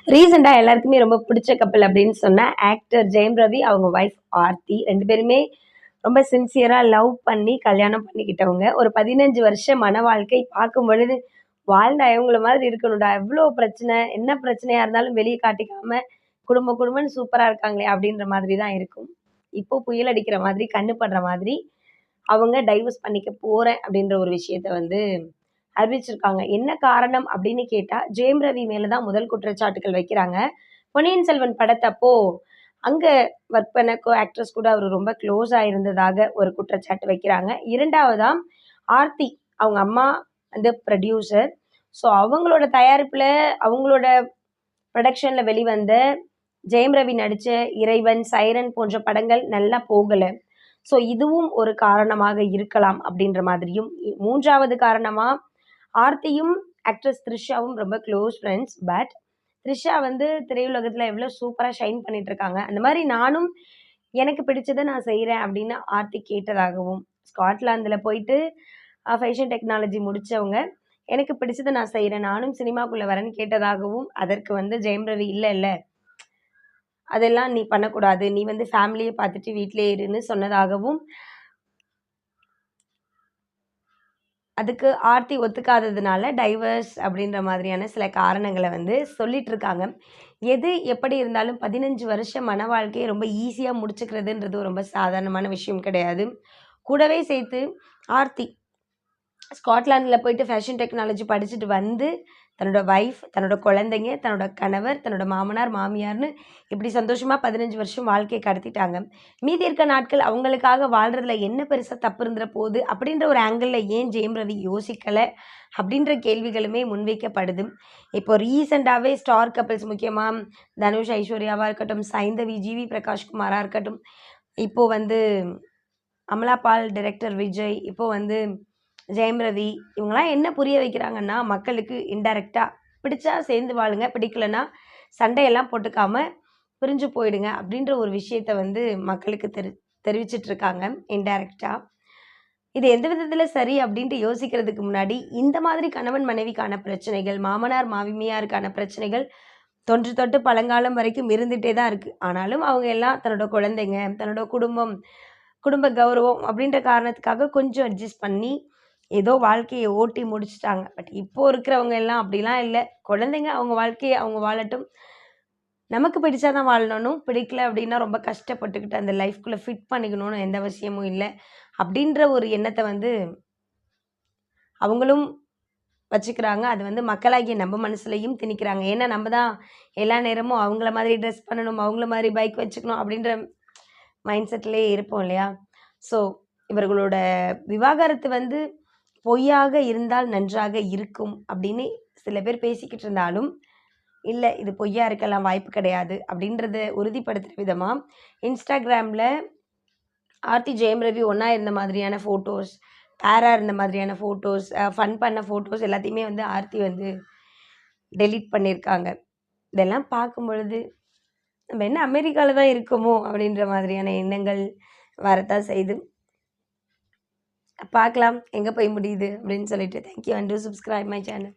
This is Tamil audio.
ரீசெண்டா எல்லாருக்குமே ரொம்ப பிடிச்ச கப்பல் அப்படின்னு சொன்னா, ஆக்டர் ஜெயம் ரவி, அவங்க வைஃப் ஆர்த்தி. 2 பேருமே ரொம்ப சின்சியரா லவ் பண்ணி கல்யாணம் பண்ணிக்கிட்டவங்க. ஒரு 15 வருஷம் மன வாழ்க்கை பார்க்கும்பொழுது, வாழ்ந்தா இவங்கள மாதிரி இருக்கணும்டா. எவ்ளோ பிரச்சனை, என்ன பிரச்சனையா இருந்தாலும் வெளிய காட்டிக்காம, குடும்பம்னு சூப்பரா இருக்காங்களே அப்படின்ற மாதிரி தான் இருக்கும். இப்போ புயல் அடிக்கிற மாதிரி, கண்ணு படுற மாதிரி, அவங்க டைவர்ஸ் பண்ணிக்க போறேன் அப்படின்ற ஒரு விஷயத்த வந்து அறிவிச்சிருக்காங்க. என்ன காரணம் அப்படின்னு கேட்டா, ஜெயம் ரவி மேல தான் முதல் குற்றச்சாட்டுகள் வைக்கிறாங்க. பொன்னியின் செல்வன் படத்தப்போ, அங்க ஒர்க் பண்ண ஆக்ட்ரஸ் கூட அவரு ரொம்ப க்ளோஸா இருந்ததாக ஒரு குற்றச்சாட்டு வைக்கிறாங்க. 2வதா ஆர்த்தி, அவங்க அம்மா வந்து புரொடியூசர். ஸோ அவங்களோட தயாரிப்புல, அவங்களோட புரொடக்ஷன்ல வெளிவந்த ஜெயம் ரவி நடிச்ச இறைவன், சைரன் போன்ற படங்கள் நல்லா போகல. ஸோ இதுவும் ஒரு காரணமாக இருக்கலாம் அப்படின்ற மாதிரியும், 3வது காரணமா ஆர்த்தியும், ஆக்ட்ரஸ் த்ரிஷாவும் ரொம்ப க்ளோஸ் ஃப்ரெண்ட்ஸ். பட் த்ரிஷா வந்து திரையுலகத்துல எவ்ளோ சூப்பரா ஷைன் பண்ணிட்டு இருக்காங்க. அந்த மாரி நானும் எனக்கு பிடிச்சத நான் செய்றேன் அப்படின்னு ஆர்த்தி கேட்டதாகவும், ஸ்காட்லாந்துல போயிட்டு ஃபேஷன் டெக்னாலஜி முடிச்சவங்க. எனக்கு பிடிச்சத நான் செய்றேன். நானும் சினிமாக்குள்ள வரேன்னு கேட்டதாகவும், அதற்கு வந்து ஜெயம் ரவி இல்ல அதெல்லாம் நீ பண்ணக்கூடாது. நீ வந்து ஃபேமிலிய பார்த்துட்டு வீட்லயே இருன்னு சொன்னதாகவும், அதுக்கு ஆர்த்தி ஒத்துக்காததுனால டைவர்ஸ் அப்படின்ற மாதிரியான சில காரணங்கள வந்து சொல்லிட்டு இருக்காங்க. எது எப்படி இருந்தாலும் 15 வருஷம் மன வாழ்க்கைய ரொம்ப ஈஸியா முடிச்சுக்கிறதுன்றது ரொம்ப சாதாரணமான விஷயம் கிடையாது. கூடவே சேர்த்து ஆர்த்தி ஸ்காட்லாந்துல போயிட்டு ஃபேஷன் டெக்னாலஜி படிச்சுட்டு வந்து, தன்னோட வைஃப், தன்னோட குழந்தைங்க, தன்னோட கணவர், தன்னோட மாமனார், மாமியார்ன்னு இப்படி சந்தோஷமா 15 வருஷம் வாழ்க்கைய கடத்திட்டாங்க. மீதி இருக்க நாட்கள் அவங்களுக்காக வாழ்றதுல என்ன பெருசா தப்பு இருந்துற போது? அப்படின்ற ஒரு ஆங்கிள்ல ஏன் ஜெயம் ரவி யோசிக்கல? அப்படின்ற கேள்விகளுமே முன்வைக்கப்படுது. இப்போ ரீசென்ட்டாவே ஸ்டார் கப்பிள்ஸ் முக்கியமா தனுஷ், ஐஸ்வர்யாவா இருக்கட்டும், சைந்தவி, ஜிவி பிரகாஷ் குமாரா இருக்கட்டும், இப்போ வந்து அமலா பால், டைரக்டர் விஜய், இப்போ வந்து ஜெயம் ரவி இவங்கலாம் என்ன புரிய வைக்கிறாங்கன்னா, மக்களுக்கு இன்டைரக்ட்டா பிடிச்சா சேர்ந்து வாழுங்க, பிடிக்கலன்னா சண்டையெல்லாம் போட்டுக்காம பிரிஞ்சு போயிடுங்க அப்படின்ற ஒரு விஷயத்த வந்து மக்களுக்கு தெரிவிச்சுட்டு இருக்காங்க இன்டைரக்ட்டா. இது எந்த விதத்தில சரி அப்படின்ட்டு யோசிக்கிறதுக்கு முன்னாடி, இந்த மாதிரி கணவன் மனைவிக்கான பிரச்சனைகள், மாமனார் மாமியாருக்கான பிரச்சனைகள் தொன்று தொட்டு பழங்காலம் வரைக்கும் இருந்துட்டே தான் இருக்கு. ஆனாலும் அவங்க எல்லாம் தன்னோட குழந்தைங்க, தன்னோட குடும்பம், குடும்ப கௌரவம் அப்படின்ற காரணத்துக்காக கொஞ்சம் அட்ஜஸ்ட் பண்ணி, ஏதோ வாழ்க்கைய ஓட்டி முடிச்சுட்டாங்க. பட் இப்போ இருக்கிறவங்க எல்லாம் அப்படிலாம் இல்ல. குழந்தைங்க அவங்க வாழ்க்கைய அவங்க வாழட்டும். நமக்கு பிடிச்சா தான் வாழணும். பிடிக்கல அப்படின்னா ரொம்ப கஷ்டப்பட்டுக்கிட்டு அந்த லைஃப்குள்ள ஃபிட் பண்ணிக்கணும்னு எந்த அவசியமும் இல்ல. அப்படின்ற ஒரு எண்ணத்த வந்து அவங்களும் வச்சுக்கிறாங்க. அது வந்து மக்களாகிய நம்ம மனசுலயும் திணிக்கிறாங்க. ஏன்னா நம்ம தான் எல்லா நேரமும் அவங்கள மாதிரி ட்ரெஸ் பண்ணணும், அவங்கள மாதிரி பைக் வச்சுக்கணும் அப்படின்ற மைண்ட் செட்லயே இருப்போம் இல்லையா? ஸோ இவர்களோட விவாகரத்து வந்து பொய்யாக இருந்தால் நன்றாக இருக்கும் அப்படின்னு சில பேர் பேசிக்கிட்டு இருந்தாலும், இல்ல இது பொய்யா இருக்கலாம் வாய்ப்பு கிடையாது அப்படின்றத உறுதிப்படுத்துற விதமா, Instagramல ஆர்த்தி, ஜெயம் ரவி ஒண்ணா இருந்த மாதிரியான ஃபோட்டோஸ், பேரா இருந்த மாதிரியான ஃபோட்டோஸ், ஃபன் பண்ண ஃபோட்டோஸ் எல்லாத்தையுமே வந்து ஆர்த்தி வந்து டெலீட் பண்ணியிருக்காங்க. இதெல்லாம் பார்க்கும்பொழுது, நம்ம என்ன அமெரிக்கால தான் இருக்கோமோ! அப்படின்ற மாதிரியான எண்ணங்கள் வரத்தான் செய்யுது. பார்க்கலாம் எங்க போய் முடியுது அப்படின்னு சொல்லிட்டு. Thank you and two subscribe my channel.